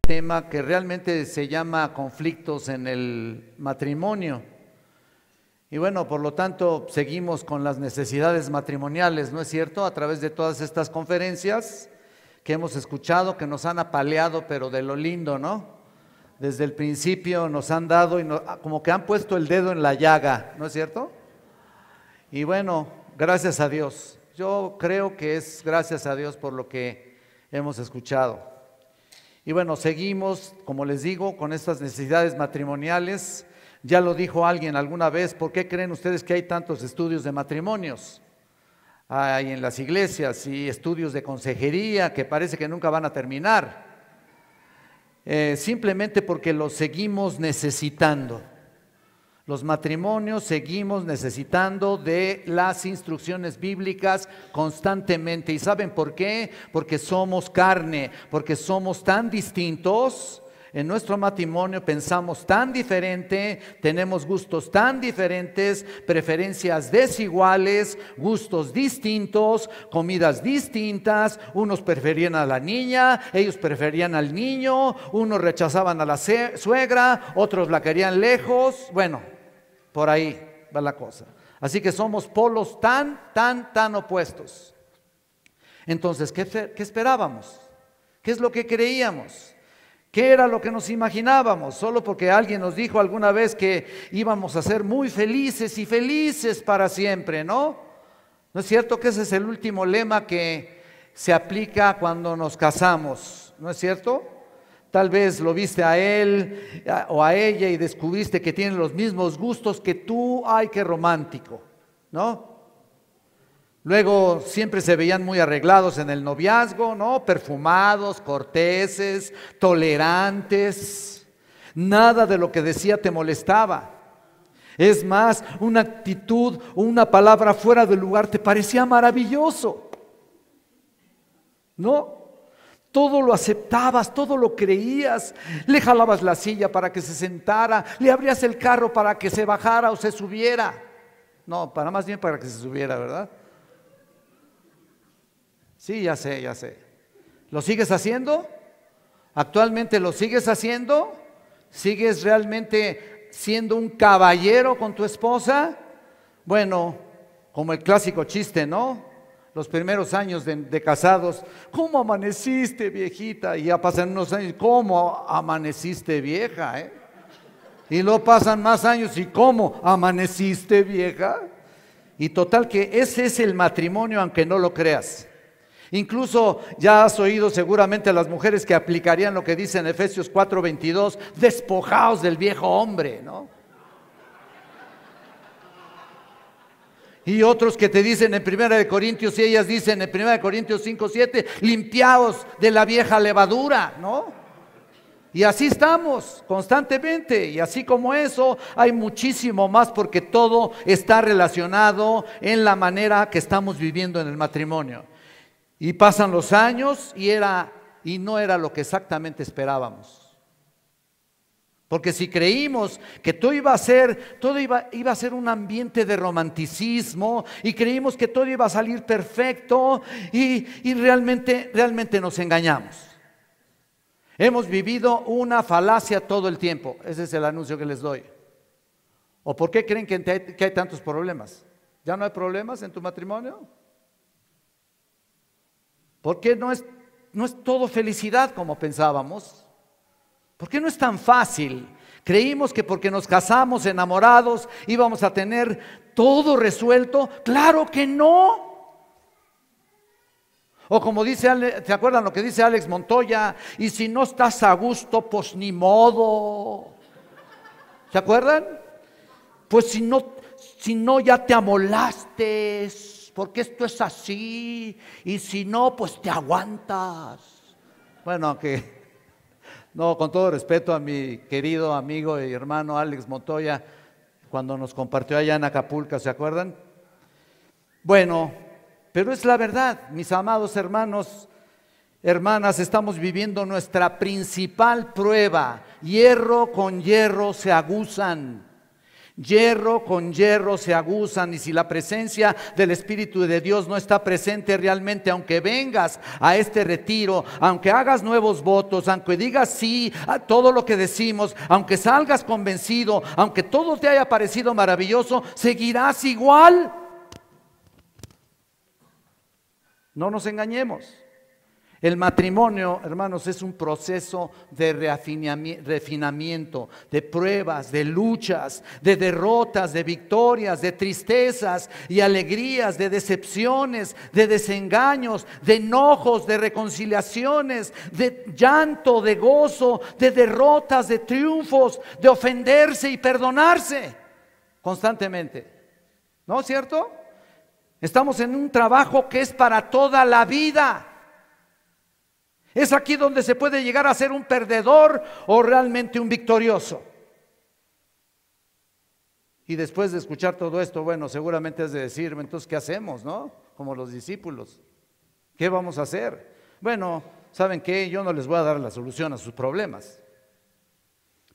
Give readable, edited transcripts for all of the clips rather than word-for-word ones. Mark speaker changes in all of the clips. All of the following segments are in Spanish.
Speaker 1: tema que realmente se llama conflictos en el matrimonio. Y bueno, por lo tanto, seguimos con las necesidades matrimoniales, ¿no es cierto? A través de todas estas conferencias que hemos escuchado, que nos han apaleado, pero de lo lindo, ¿no? Desde el principio nos han dado, como que han puesto el dedo en la llaga, ¿no es cierto? Y bueno, gracias a Dios. Yo creo que es gracias a Dios por lo que hemos escuchado. Y bueno, seguimos, como les digo, con estas necesidades matrimoniales. Ya lo dijo alguien alguna vez, ¿por qué creen ustedes que hay tantos estudios de matrimonios? Hay en las iglesias y estudios de consejería que parece que nunca van a terminar. Simplemente porque los seguimos necesitando. Los matrimonios seguimos necesitando de las instrucciones bíblicas constantemente. ¿Y saben por qué? Porque somos carne, porque somos tan distintos. En nuestro matrimonio pensamos tan diferente, tenemos gustos tan diferentes, preferencias desiguales, gustos distintos, comidas distintas. Unos preferían a la niña, ellos preferían al niño, unos rechazaban a la suegra, otros la querían lejos. Bueno, por ahí va la cosa. Así que somos polos tan opuestos. Entonces, ¿qué esperábamos? ¿Qué es lo que creíamos? ¿Qué era lo que nos imaginábamos? Solo porque alguien nos dijo alguna vez que íbamos a ser muy felices y felices para siempre, ¿no? ¿No es cierto que ese es el último lema que se aplica cuando nos casamos? ¿No es cierto? Tal vez lo viste a él o a ella y descubriste que tienen los mismos gustos que tú. ¡Ay, qué romántico! ¿No? Luego siempre se veían muy arreglados en el noviazgo, ¿no? Perfumados, corteses, tolerantes. Nada de lo que decía te molestaba. Es más, una actitud o una palabra fuera de lugar te parecía maravilloso, ¿no? Todo lo aceptabas, todo lo creías. Le jalabas la silla para que se sentara, le abrías el carro para que se bajara o se subiera. No, más bien para que se subiera, ¿verdad? Sí, ya sé. ¿Lo sigues haciendo? ¿Actualmente lo sigues haciendo? ¿Sigues realmente siendo un caballero con tu esposa? Bueno, como el clásico chiste, ¿no? Los primeros años de casados, ¿cómo amaneciste, viejita? Y ya pasan unos años, ¿cómo amaneciste, vieja? Y luego pasan más años, ¿y cómo amaneciste, vieja? Y total que ese es el matrimonio, aunque no lo creas. Incluso ya has oído seguramente a las mujeres que aplicarían lo que dice en Efesios 4:22, despojaos del viejo hombre, ¿no? Y otros que te dicen en 1 Corintios, y ellas dicen en 1 Corintios 5:7, limpiaos de la vieja levadura, ¿no? Y así estamos constantemente, y así como eso hay muchísimo más, porque todo está relacionado en la manera que estamos viviendo en el matrimonio. Y pasan los años y no era lo que exactamente esperábamos. Porque si creímos que todo iba a ser un ambiente de romanticismo, y creímos que todo iba a salir perfecto, y realmente nos engañamos. Hemos vivido una falacia todo el tiempo. Ese es el anuncio que les doy. ¿O por qué creen que hay tantos problemas? ¿Ya no hay problemas en tu matrimonio? ¿Por qué no es todo felicidad como pensábamos? ¿Por qué no es tan fácil? Creímos que porque nos casamos enamorados íbamos a tener todo resuelto. ¡Claro que no! O como dice, ¿se acuerdan lo que dice Alex Montoya? Y si no estás a gusto, pues ni modo. ¿Se acuerdan? Pues si no ya te amolaste, porque esto es así, y si no, pues te aguantas. Bueno, no, con todo respeto a mi querido amigo y hermano Alex Montoya, cuando nos compartió allá en Acapulco, ¿se acuerdan? Bueno, pero es la verdad, mis amados hermanos, hermanas, estamos viviendo nuestra principal prueba. Hierro con hierro se aguzan. Hierro con hierro se aguzan, y si la presencia del Espíritu de Dios no está presente realmente, aunque vengas a este retiro, aunque hagas nuevos votos, aunque digas sí a todo lo que decimos, aunque salgas convencido, aunque todo te haya parecido maravilloso, seguirás igual. No nos engañemos. El matrimonio, hermanos, es un proceso de refinamiento, de pruebas, de luchas, de derrotas, de victorias, de tristezas y alegrías, de decepciones, de desengaños, de enojos, de reconciliaciones, de llanto, de gozo, de derrotas, de triunfos, de ofenderse y perdonarse constantemente. ¿No es cierto? Estamos en un trabajo que es para toda la vida. Es aquí donde se puede llegar a ser un perdedor o realmente un victorioso. Y después de escuchar todo esto, bueno, seguramente has de decirme, entonces, ¿qué hacemos, no? Como los discípulos. ¿Qué vamos a hacer? Bueno, ¿saben qué? Yo no les voy a dar la solución a sus problemas.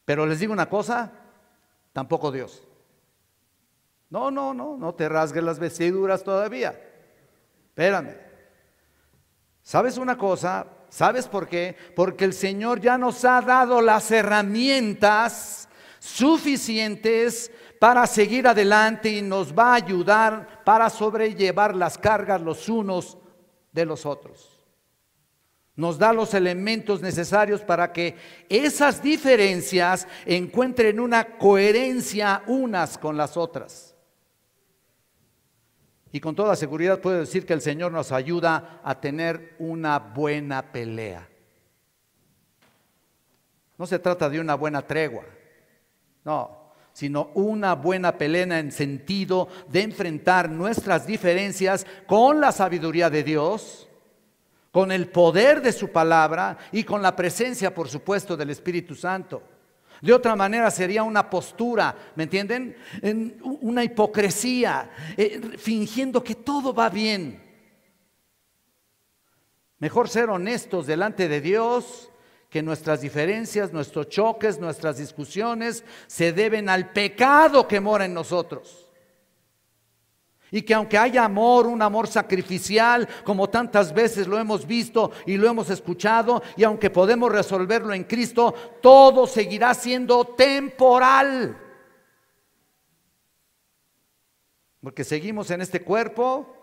Speaker 1: Pero les digo una cosa, tampoco Dios. No te rasgues las vestiduras todavía. Espérame. ¿Sabes una cosa? ¿Sabes por qué? Porque el Señor ya nos ha dado las herramientas suficientes para seguir adelante y nos va a ayudar para sobrellevar las cargas los unos de los otros. Nos da los elementos necesarios para que esas diferencias encuentren una coherencia unas con las otras. Y con toda seguridad puedo decir que el Señor nos ayuda a tener una buena pelea. No se trata de una buena tregua, no, sino una buena pelea en sentido de enfrentar nuestras diferencias con la sabiduría de Dios, con el poder de su palabra y con la presencia, por supuesto, del Espíritu Santo. De otra manera sería una postura, ¿me entienden? Una hipocresía, fingiendo que todo va bien. Mejor ser honestos delante de Dios, que nuestras diferencias, nuestros choques, nuestras discusiones se deben al pecado que mora en nosotros. Y que aunque haya amor, un amor sacrificial, como tantas veces lo hemos visto y lo hemos escuchado, y aunque podemos resolverlo en Cristo, todo seguirá siendo temporal. Porque seguimos en este cuerpo,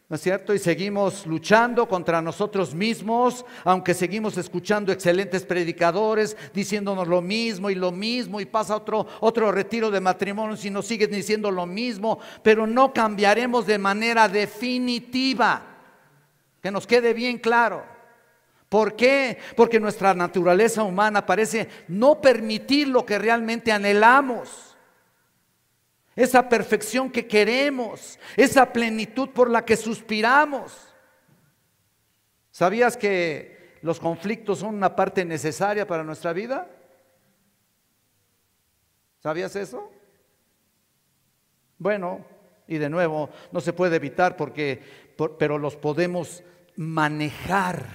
Speaker 1: ¿no es cierto? Y seguimos luchando contra nosotros mismos, aunque seguimos escuchando excelentes predicadores diciéndonos lo mismo, y pasa otro retiro de matrimonios y nos siguen diciendo lo mismo, pero no cambiaremos de manera definitiva. Que nos quede bien claro. ¿Por qué? Porque nuestra naturaleza humana parece no permitir lo que realmente anhelamos. Esa perfección que queremos, esa plenitud por la que suspiramos. ¿Sabías que los conflictos son una parte necesaria para nuestra vida? ¿Sabías eso? Bueno, y de nuevo, no se puede evitar pero los podemos manejar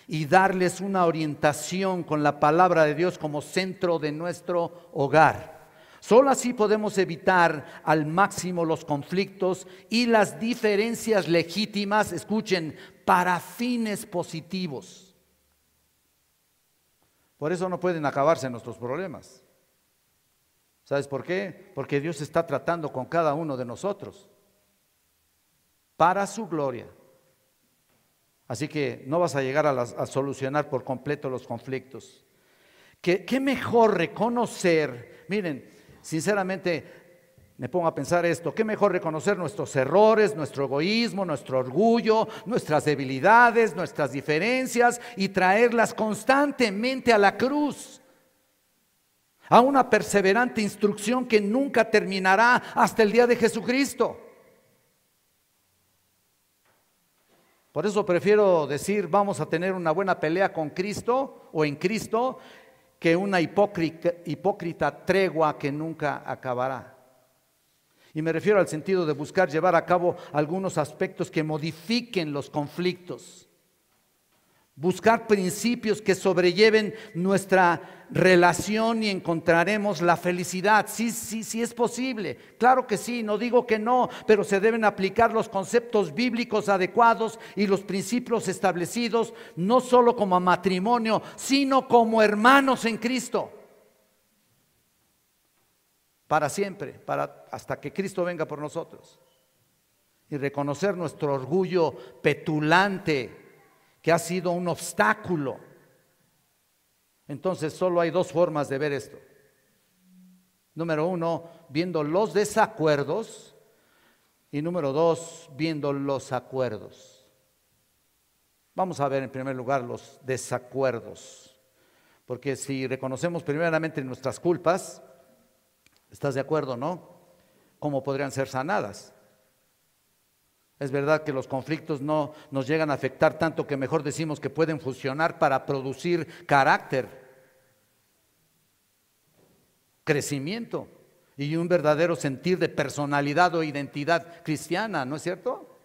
Speaker 1: y darles una orientación con la palabra de Dios como centro de nuestro hogar. Solo así podemos evitar al máximo los conflictos y las diferencias legítimas, escuchen, para fines positivos. Por eso no pueden acabarse nuestros problemas. ¿Sabes por qué? Porque Dios está tratando con cada uno de nosotros para su gloria. Así que no vas a llegar a solucionar por completo los conflictos. ¿Qué mejor reconocer? Miren, sinceramente me pongo a pensar esto, qué mejor reconocer nuestros errores, nuestro egoísmo, nuestro orgullo, nuestras debilidades, nuestras diferencias y traerlas constantemente a la cruz, a una perseverante instrucción que nunca terminará hasta el día de Jesucristo. Por eso prefiero decir vamos a tener una buena pelea con Cristo o en Cristo, que una hipócrita tregua que nunca acabará. Y me refiero al sentido de buscar llevar a cabo algunos aspectos que modifiquen los conflictos. buscar principios que sobrelleven nuestra relación y encontraremos la felicidad. Sí, sí, sí es posible. Claro que sí, no digo que no, pero se deben aplicar los conceptos bíblicos adecuados y los principios establecidos, no solo como matrimonio, sino como hermanos en Cristo. Para siempre, hasta que Cristo venga por nosotros. Y reconocer nuestro orgullo petulante, que ha sido un obstáculo. Entonces solo hay dos formas de ver esto. Número uno, viendo los desacuerdos, y número dos, viendo los acuerdos. Vamos a ver en primer lugar los desacuerdos, porque si reconocemos primeramente nuestras culpas, ¿estás de acuerdo, no? ¿Cómo podrían ser sanadas? Es verdad que los conflictos no nos llegan a afectar tanto que mejor decimos que pueden funcionar para producir carácter, crecimiento y un verdadero sentir de personalidad o identidad cristiana, ¿no es cierto?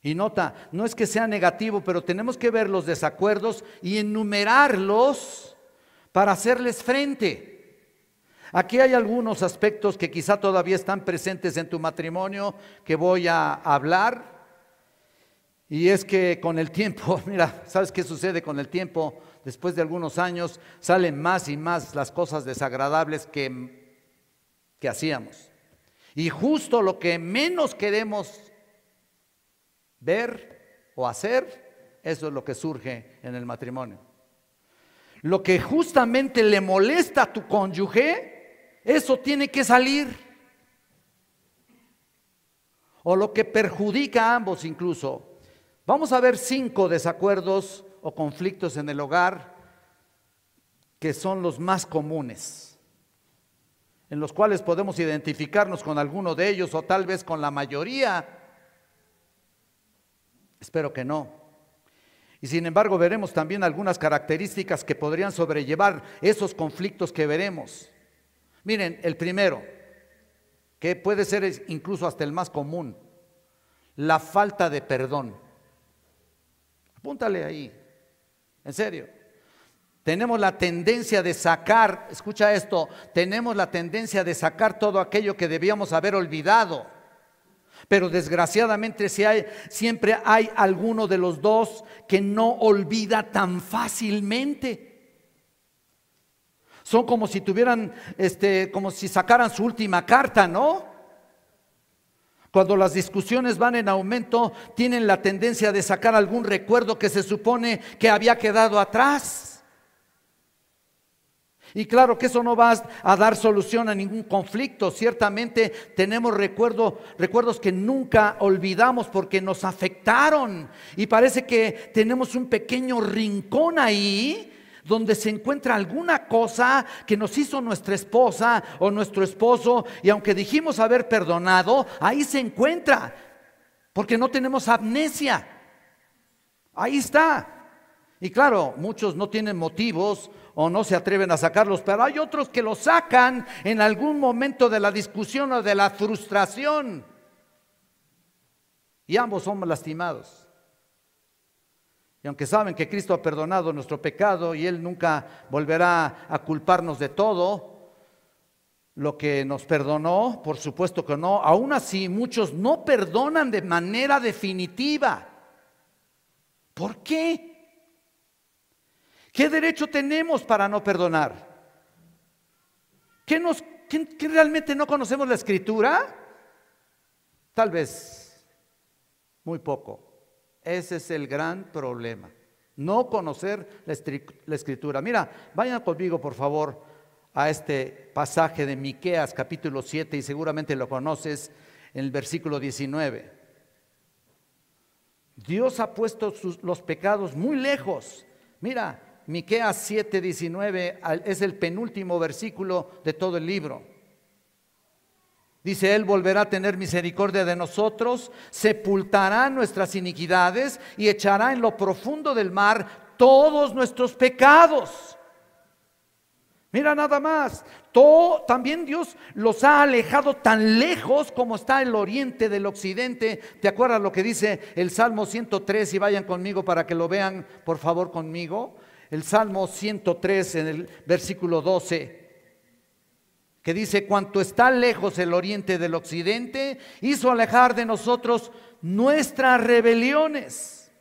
Speaker 1: Y nota, no es que sea negativo, pero tenemos que ver los desacuerdos y enumerarlos para hacerles frente. Aquí hay algunos aspectos que quizá todavía están presentes en tu matrimonio que voy a hablar. Y es que con el tiempo, mira, ¿sabes qué sucede con el tiempo? Después de algunos años salen más y más las cosas desagradables que hacíamos. Y justo lo que menos queremos ver o hacer, eso es lo que surge en el matrimonio. Lo que justamente le molesta a tu cónyuge, eso tiene que salir. O lo que perjudica a ambos incluso. Vamos a ver 5 desacuerdos o conflictos en el hogar que son los más comunes, en los cuales podemos identificarnos con alguno de ellos o tal vez con la mayoría. Espero que no. Y sin embargo veremos también algunas características que podrían sobrellevar esos conflictos que veremos. Miren, el primero, que puede ser incluso hasta el más común, la falta de perdón. Apúntale ahí, en serio. Tenemos la tendencia de sacar, escucha esto, tenemos la tendencia de sacar todo aquello que debíamos haber olvidado. Pero desgraciadamente siempre hay alguno de los dos que no olvida tan fácilmente. Son como si tuvieran, como si sacaran su última carta, ¿no? Cuando las discusiones van en aumento, tienen la tendencia de sacar algún recuerdo que se supone que había quedado atrás. Y claro que eso no va a dar solución a ningún conflicto. Ciertamente tenemos recuerdos que nunca olvidamos porque nos afectaron. Y parece que tenemos un pequeño rincón ahí donde se encuentra alguna cosa que nos hizo nuestra esposa o nuestro esposo, y aunque dijimos haber perdonado, ahí se encuentra, porque no tenemos amnesia. Ahí está. Y claro, muchos no tienen motivos o no se atreven a sacarlos, pero hay otros que los sacan en algún momento de la discusión o de la frustración. Y ambos somos lastimados. Y aunque saben que Cristo ha perdonado nuestro pecado y Él nunca volverá a culparnos de todo lo que nos perdonó, por supuesto que no, aún así muchos no perdonan de manera definitiva. ¿Por qué? ¿Qué derecho tenemos para no perdonar? ¿Qué realmente no conocemos la Escritura? Tal vez muy poco. Ese es el gran problema, no conocer la Escritura. Mira, vayan conmigo por favor a este pasaje de Miqueas capítulo 7 y seguramente lo conoces, en el versículo 19. Dios ha puesto los pecados muy lejos. Mira, Miqueas 7, 19 es el penúltimo versículo de todo el libro. Dice, Él volverá a tener misericordia de nosotros, sepultará nuestras iniquidades y echará en lo profundo del mar todos nuestros pecados. Mira nada más, también Dios los ha alejado tan lejos como está el oriente del occidente. ¿Te acuerdas lo que dice el Salmo 103? Y vayan conmigo para que lo vean, por favor, conmigo. El Salmo 103 en el versículo 12, que dice: cuanto está lejos el oriente del occidente, hizo alejar de nosotros nuestras rebeliones.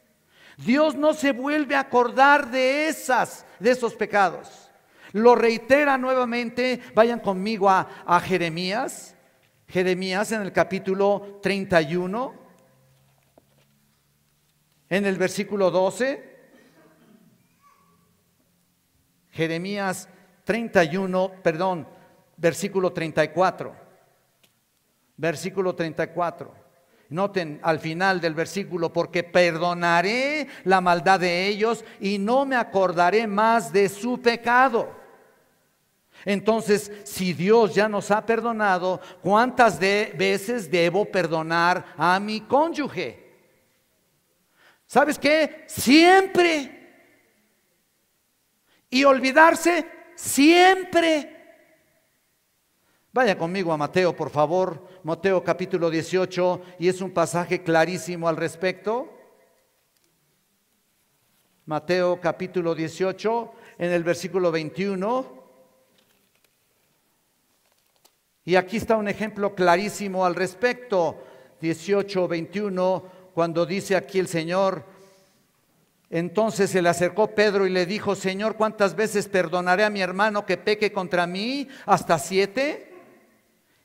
Speaker 1: Dios no se vuelve a acordar de esos pecados. Lo reitera nuevamente. Vayan conmigo a Jeremías. Jeremías en el capítulo 31, en el versículo 12. Jeremías 31, perdón, versículo 34. Versículo 34. Noten al final del versículo: porque perdonaré la maldad de ellos y no me acordaré más de su pecado. Entonces, si Dios ya nos ha perdonado, ¿cuántas veces debo perdonar a mi cónyuge? ¿Sabes qué? Siempre. Y olvidarse siempre. Vaya conmigo a Mateo, por favor. Mateo capítulo 18, y es un pasaje clarísimo al respecto. Mateo capítulo 18, en el versículo 21. Y aquí está un ejemplo clarísimo al respecto. 18, 21, cuando dice aquí el Señor: entonces se le acercó Pedro y le dijo: Señor, ¿cuántas veces perdonaré a mi hermano que peque contra mí? ¿Hasta 7?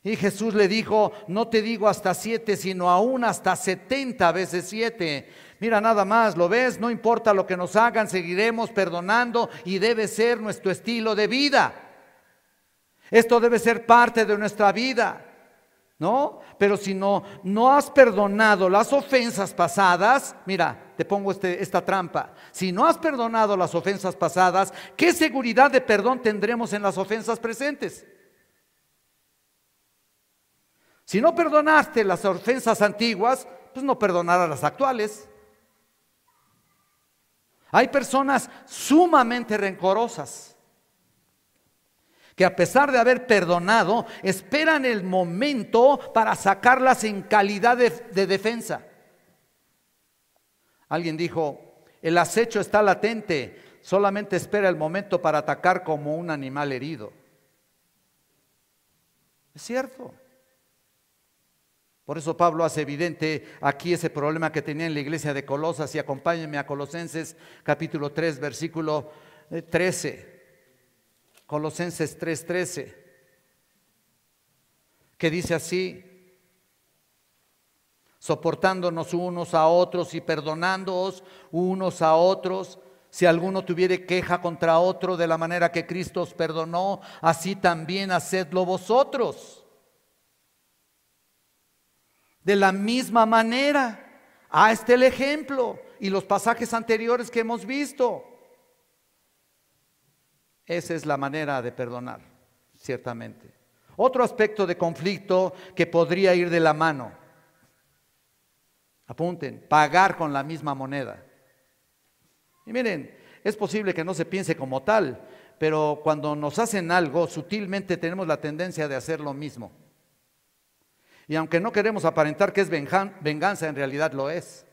Speaker 1: Y Jesús le dijo: no te digo hasta 7, sino aún hasta 70 veces 7. Mira nada más, ¿lo ves? No importa lo que nos hagan, seguiremos perdonando, y debe ser nuestro estilo de vida. Esto debe ser parte de nuestra vida, ¿no? Pero si no has perdonado las ofensas pasadas, mira, te pongo esta trampa. Si no has perdonado las ofensas pasadas, ¿qué seguridad de perdón tendremos en las ofensas presentes? Si no perdonaste las ofensas antiguas, pues no perdonarás las actuales. Hay personas sumamente rencorosas que, a pesar de haber perdonado, esperan el momento para sacarlas en calidad de defensa. Alguien dijo: el acecho está latente, solamente espera el momento para atacar como un animal herido. Es cierto. Por eso Pablo hace evidente aquí ese problema que tenía en la iglesia de Colosas. Y acompáñenme a Colosenses capítulo 3, versículo 13. Colosenses 3:13, que dice así: soportándonos unos a otros y perdonándoos unos a otros, si alguno tuviere queja contra otro, de la manera que Cristo os perdonó, así también hacedlo vosotros. De la misma manera. Está el ejemplo y los pasajes anteriores que hemos visto. Esa es la manera de perdonar, ciertamente. Otro aspecto de conflicto que podría ir de la mano. Apunten: pagar con la misma moneda. Y miren, es posible que no se piense como tal, pero cuando nos hacen algo, sutilmente tenemos la tendencia de hacer lo mismo. Y aunque no queremos aparentar que es venganza, en realidad lo es.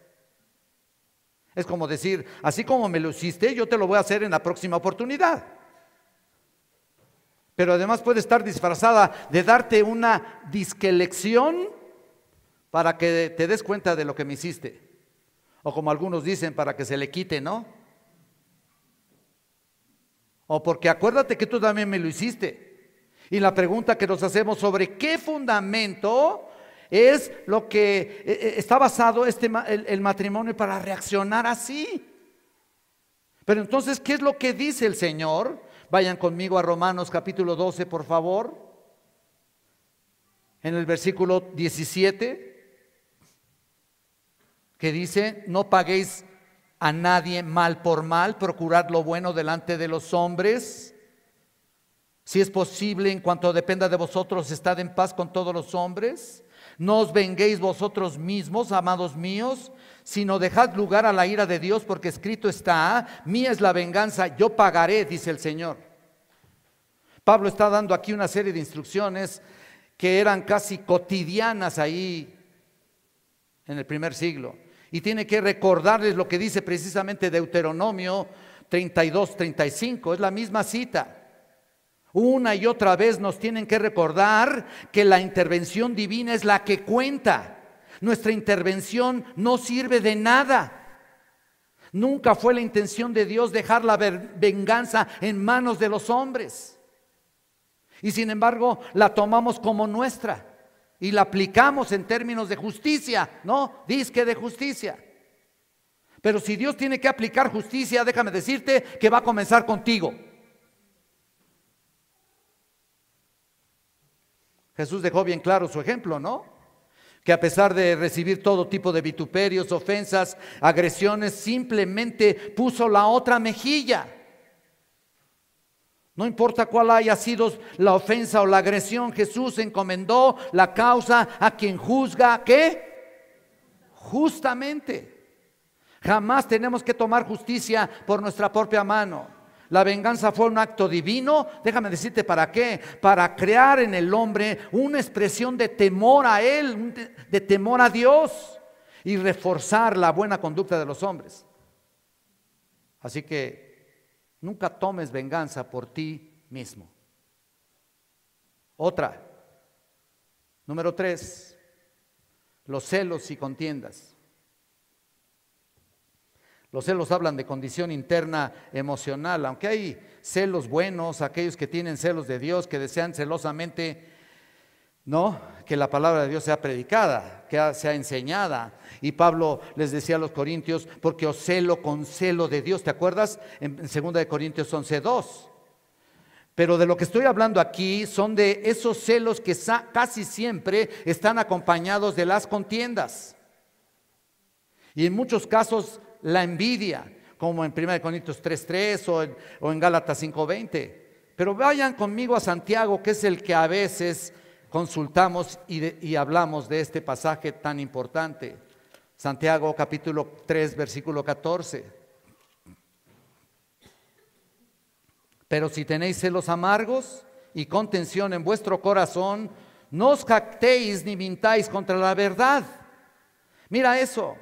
Speaker 1: Es como decir: así como me lo hiciste, yo te lo voy a hacer en la próxima oportunidad. Pero además puede estar disfrazada de darte una disque lección para que te des cuenta de lo que me hiciste. O como algunos dicen, para que se le quite, ¿no? O porque acuérdate que tú también me lo hiciste. Y la pregunta que nos hacemos: ¿sobre qué fundamento es lo que está basado el matrimonio para reaccionar así? Pero entonces, ¿qué es lo que dice el Señor? Vayan conmigo a Romanos capítulo 12, por favor. En el versículo 17, que dice: no paguéis a nadie mal por mal, procurad lo bueno delante de los hombres. Si es posible, en cuanto dependa de vosotros, estad en paz con todos los hombres. No os venguéis vosotros mismos, amados míos, sino dejad lugar a la ira de Dios, porque escrito está: mía es la venganza, yo pagaré, dice el Señor. Pablo está dando aquí una serie de instrucciones que eran casi cotidianas ahí en el primer siglo. Y tiene que recordarles lo que dice precisamente Deuteronomio 32-35, es la misma cita. Una y otra vez nos tienen que recordar que la intervención divina es la que cuenta. Nuestra intervención no sirve de nada. Nunca fue la intención de Dios dejar la venganza en manos de los hombres. Y sin embargo la tomamos como nuestra y la aplicamos en términos de justicia, ¿no? Dizque de justicia. Pero si Dios tiene que aplicar justicia, déjame decirte que va a comenzar contigo. Jesús dejó bien claro su ejemplo, ¿no? Que a pesar de recibir todo tipo de vituperios, ofensas, agresiones, simplemente puso la otra mejilla. No importa cuál haya sido la ofensa o la agresión, Jesús encomendó la causa a quien juzga, ¿qué? Justamente. Jamás tenemos que tomar justicia por nuestra propia mano. La venganza fue un acto divino. Déjame decirte para qué. Para crear en el hombre una expresión de temor a Él, de temor a Dios, y reforzar la buena conducta de los hombres. Así que nunca tomes venganza por ti mismo. Otra, número 3, los celos y contiendas. Los celos hablan de condición interna emocional, aunque hay celos buenos, aquellos que tienen celos de Dios, que desean celosamente, ¿no?, que la palabra de Dios sea predicada, que sea enseñada. Y Pablo les decía a los corintios, porque os celo con celo de Dios. ¿Te acuerdas? En 2 de Corintios 11:2. Pero de lo que estoy hablando aquí son de esos celos que casi siempre están acompañados de las contiendas. Y en muchos casos la envidia, como en 1 Corintios 3:3 o en Gálatas 5:20. Pero vayan conmigo a Santiago, que es el que a veces consultamos y hablamos de este pasaje tan importante. Santiago capítulo 3 versículo 14. Pero si tenéis celos amargos y contención en vuestro corazón, no os jactéis ni mintáis contra la verdad. Mira eso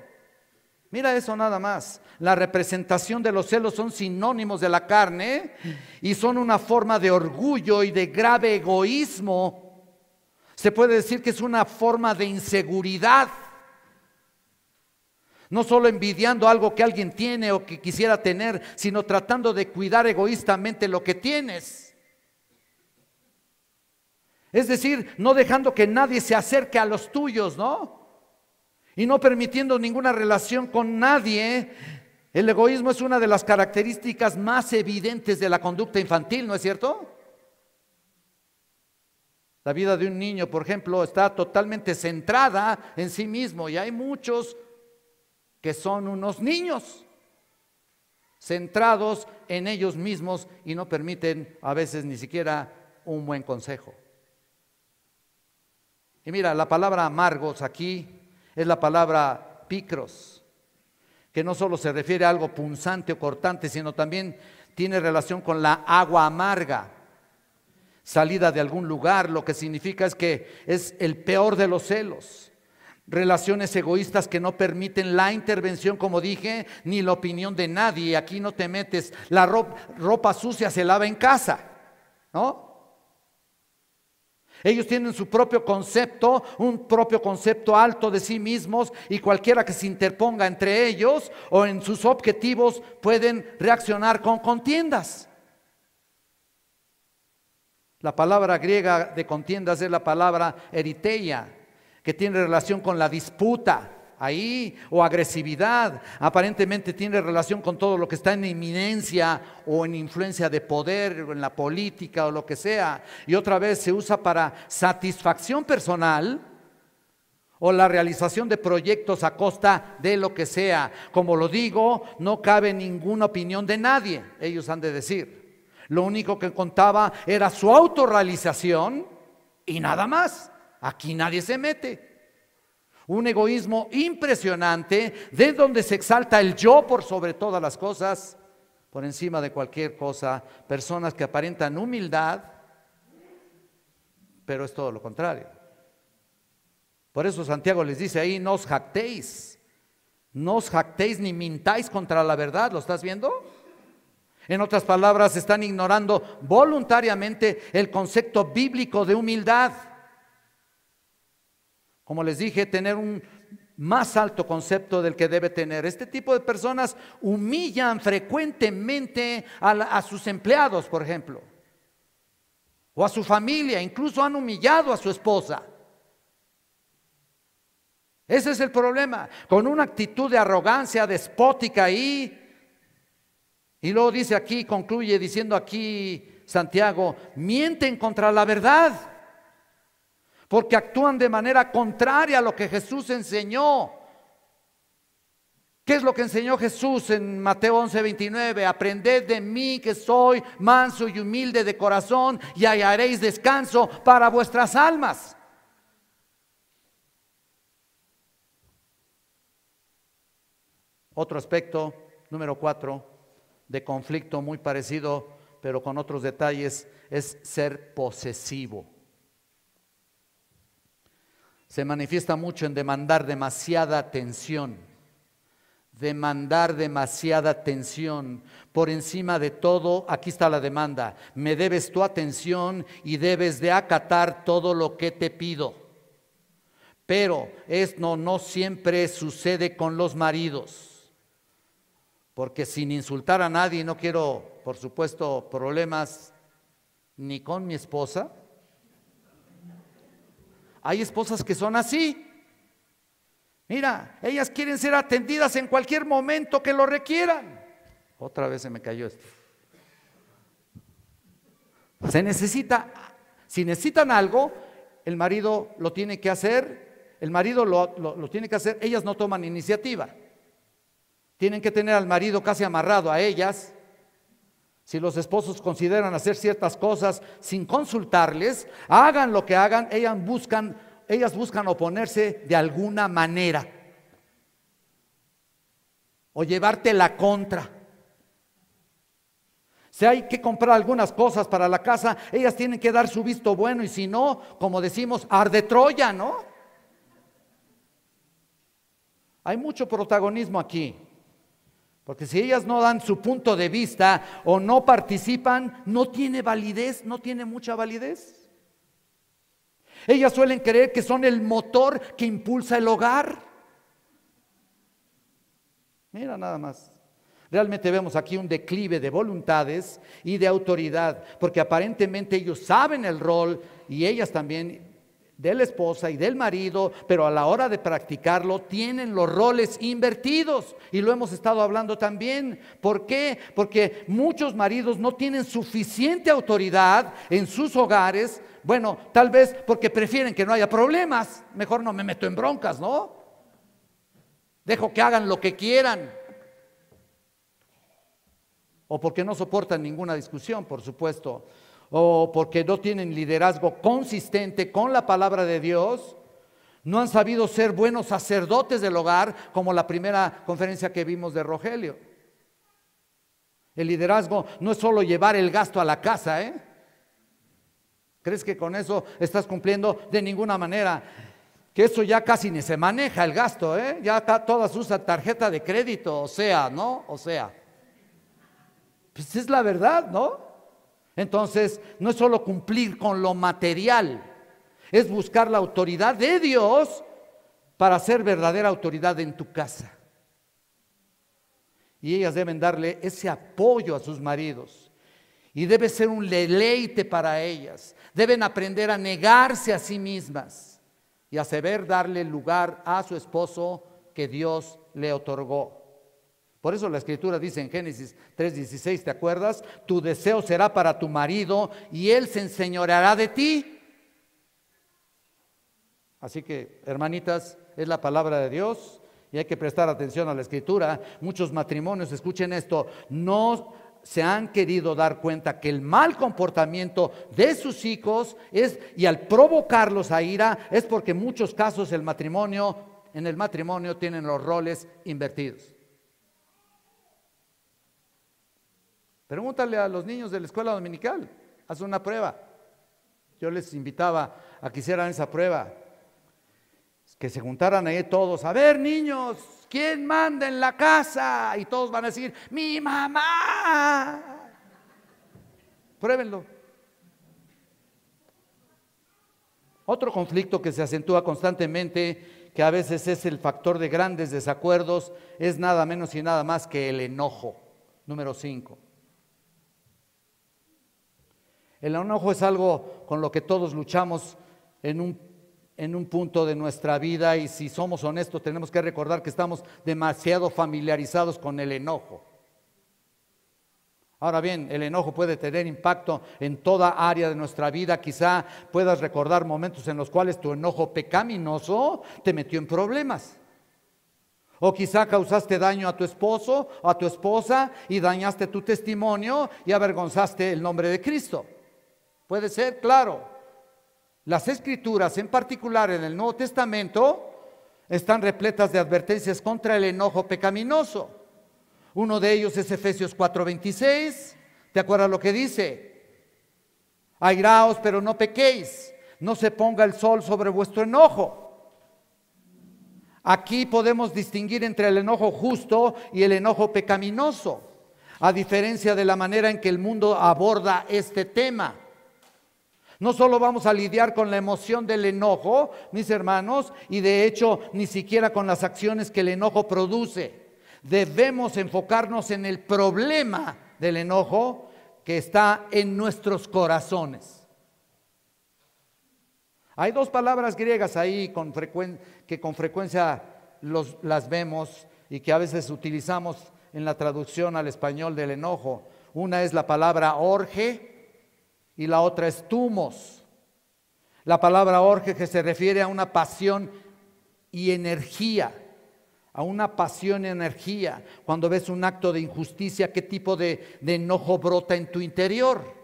Speaker 1: nada más. La representación de los celos son sinónimos de la carne y son una forma de orgullo y de grave egoísmo. Se puede decir que es una forma de inseguridad. No solo envidiando algo que alguien tiene o que quisiera tener, sino tratando de cuidar egoístamente lo que tienes. Es decir, no dejando que nadie se acerque a los tuyos, ¿no? Y no permitiendo ninguna relación con nadie. El egoísmo es una de las características más evidentes de la conducta infantil, ¿no es cierto? La vida de un niño, por ejemplo, está totalmente centrada en sí mismo, y hay muchos que son unos niños centrados en ellos mismos y no permiten a veces ni siquiera un buen consejo. Y mira, la palabra amargos aquí es la palabra picros, que no solo se refiere a algo punzante o cortante, sino también tiene relación con la agua amarga, salida de algún lugar. Lo que significa es que es el peor de los celos. Relaciones egoístas que no permiten la intervención, como dije, ni la opinión de nadie. Aquí no te metes. La ropa sucia se lava en casa, ¿no? Ellos tienen su propio concepto, un propio concepto alto de sí mismos, y cualquiera que se interponga entre ellos o en sus objetivos pueden reaccionar con contiendas. La palabra griega de contiendas es la palabra eriteia, que tiene relación con la disputa ahí, o agresividad. Aparentemente tiene relación con todo lo que está en inminencia o en influencia de poder, o en la política o lo que sea. Y otra vez se usa para satisfacción personal o la realización de proyectos a costa de lo que sea. Como lo digo, no cabe ninguna opinión de nadie, ellos han de decir. Lo único que contaba era su autorrealización y nada más. Aquí nadie se mete. Un egoísmo impresionante, de donde se exalta el yo por sobre todas las cosas, por encima de cualquier cosa. Personas que aparentan humildad, pero es todo lo contrario. Por eso Santiago les dice ahí, no os jactéis ni mintáis contra la verdad. ¿Lo estás viendo? En otras palabras, están ignorando voluntariamente el concepto bíblico de humildad. Como les dije, tener un más alto concepto del que debe tener. Este tipo de personas humillan frecuentemente a sus empleados, por ejemplo, o a su familia, incluso han humillado a su esposa. Ese es el problema, con una actitud de arrogancia despótica ahí. Y luego dice aquí, concluye diciendo aquí Santiago, mienten contra la verdad, porque actúan de manera contraria a lo que Jesús enseñó. ¿Qué es lo que enseñó Jesús en Mateo 11:29? Aprended de mí que soy manso y humilde de corazón y hallaréis descanso para vuestras almas. Otro aspecto, número 4, de conflicto muy parecido, pero con otros detalles, es ser posesivo. Se manifiesta mucho en demandar demasiada atención. Por encima de todo, aquí está la demanda: me debes tu atención y debes de acatar todo lo que te pido. Pero esto no siempre sucede con los maridos. Porque sin insultar a nadie, no quiero, por supuesto, problemas ni con mi esposa. Hay esposas que son así. Mira, ellas quieren ser atendidas en cualquier momento que lo requieran. Otra vez se me cayó esto. Si necesitan algo, el marido lo tiene que hacer. El marido lo tiene que hacer. Ellas no toman iniciativa. Tienen que tener al marido casi amarrado a ellas. Si los esposos consideran hacer ciertas cosas sin consultarles, hagan lo que hagan, ellas buscan oponerse de alguna manera o llevarte la contra. Si hay que comprar algunas cosas para la casa, ellas tienen que dar su visto bueno, y si no, como decimos, arde Troya, ¿no? Hay mucho protagonismo aquí. Porque si ellas no dan su punto de vista o no participan, no tiene validez, no tiene mucha validez. Ellas suelen creer que son el motor que impulsa el hogar. Mira nada más. Realmente vemos aquí un declive de voluntades y de autoridad, porque aparentemente ellos saben el rol, y ellas también, de la esposa y del marido, pero a la hora de practicarlo tienen los roles invertidos, y lo hemos estado hablando también. ¿Por qué? Porque muchos maridos no tienen suficiente autoridad en sus hogares. Bueno, tal vez porque prefieren que no haya problemas. Mejor no me meto en broncas, ¿no? Dejo que hagan lo que quieran. O porque no soportan ninguna discusión, por supuesto. O porque no tienen liderazgo consistente con la palabra de Dios. No han sabido ser buenos sacerdotes del hogar, como la primera conferencia que vimos de Rogelio. El liderazgo no es solo llevar el gasto a la casa, ¿eh? ¿Crees que con eso estás cumpliendo? De ninguna manera. Que eso ya casi ni se maneja el gasto, ¿eh? Ya todas usan tarjeta de crédito, o sea, ¿no? O sea, pues es la verdad, ¿no? Entonces, no es solo cumplir con lo material, es buscar la autoridad de Dios para ser verdadera autoridad en tu casa. Y ellas deben darle ese apoyo a sus maridos. Y debe ser un deleite para ellas. Deben aprender a negarse a sí mismas y a saber darle lugar a su esposo que Dios le otorgó. Por eso la Escritura dice en Génesis 3:16, ¿te acuerdas? Tu deseo será para tu marido y él se enseñoreará de ti. Así que, hermanitas, es la palabra de Dios y hay que prestar atención a la Escritura. Muchos matrimonios, escuchen esto, no se han querido dar cuenta que el mal comportamiento de sus hijos y al provocarlos a ira, es porque en muchos casos en el matrimonio tienen los roles invertidos. Pregúntale a los niños de la escuela dominical, haz una prueba. Yo les invitaba a que hicieran esa prueba, que se juntaran ahí todos. A ver, niños, ¿quién manda en la casa? Y todos van a decir, mi mamá. Pruébenlo. Otro conflicto que se acentúa constantemente, que a veces es el factor de grandes desacuerdos, es nada menos y nada más que el enojo. Número 5. El enojo es algo con lo que todos luchamos en un punto de nuestra vida, y si somos honestos tenemos que recordar que estamos demasiado familiarizados con el enojo. Ahora bien, el enojo puede tener impacto en toda área de nuestra vida. Quizá puedas recordar momentos en los cuales tu enojo pecaminoso te metió en problemas. O quizá causaste daño a tu esposo o a tu esposa y dañaste tu testimonio y avergonzaste el nombre de Cristo. Puede ser, claro. Las Escrituras, en particular en el Nuevo Testamento, están repletas de advertencias contra el enojo pecaminoso. Uno de ellos es Efesios 4:26. ¿Te acuerdas lo que dice? Airaos, pero no pequéis. No se ponga el sol sobre vuestro enojo. Aquí podemos distinguir entre el enojo justo y el enojo pecaminoso, a diferencia de la manera en que el mundo aborda este tema. No solo vamos a lidiar con la emoción del enojo, mis hermanos, y de hecho ni siquiera con las acciones que el enojo produce. Debemos enfocarnos en el problema del enojo que está en nuestros corazones. Hay dos palabras griegas ahí que con frecuencia las vemos y que a veces utilizamos en la traducción al español del enojo. Una es la palabra orge y la otra es tumos. La palabra orge, que se refiere a una pasión y energía, a una pasión y energía. Cuando ves un acto de injusticia, ¿qué tipo de enojo brota en tu interior?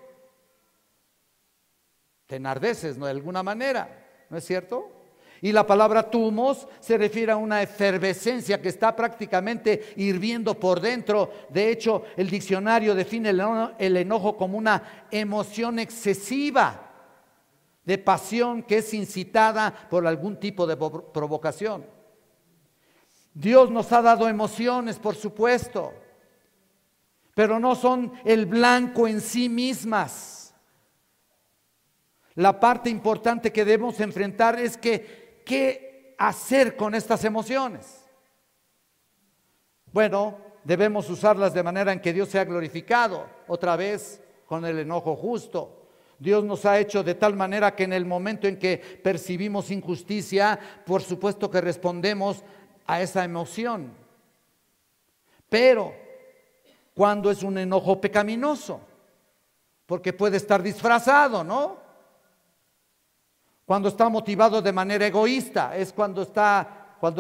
Speaker 1: Te enardeces, ¿no? De alguna manera, ¿no es cierto? Y la palabra tumos se refiere a una efervescencia que está prácticamente hirviendo por dentro. De hecho, el diccionario define el enojo como una emoción excesiva de pasión que es incitada por algún tipo de provocación. Dios nos ha dado emociones, por supuesto, pero no son el blanco en sí mismas. La parte importante que debemos enfrentar es ¿qué hacer con estas emociones? Bueno, debemos usarlas de manera en que Dios sea glorificado. Otra vez, con el enojo justo. Dios nos ha hecho de tal manera que en el momento en que percibimos injusticia, por supuesto que respondemos a esa emoción. Pero, ¿cuándo es un enojo pecaminoso? Porque puede estar disfrazado, ¿no? Cuando está motivado de manera egoísta, es cuando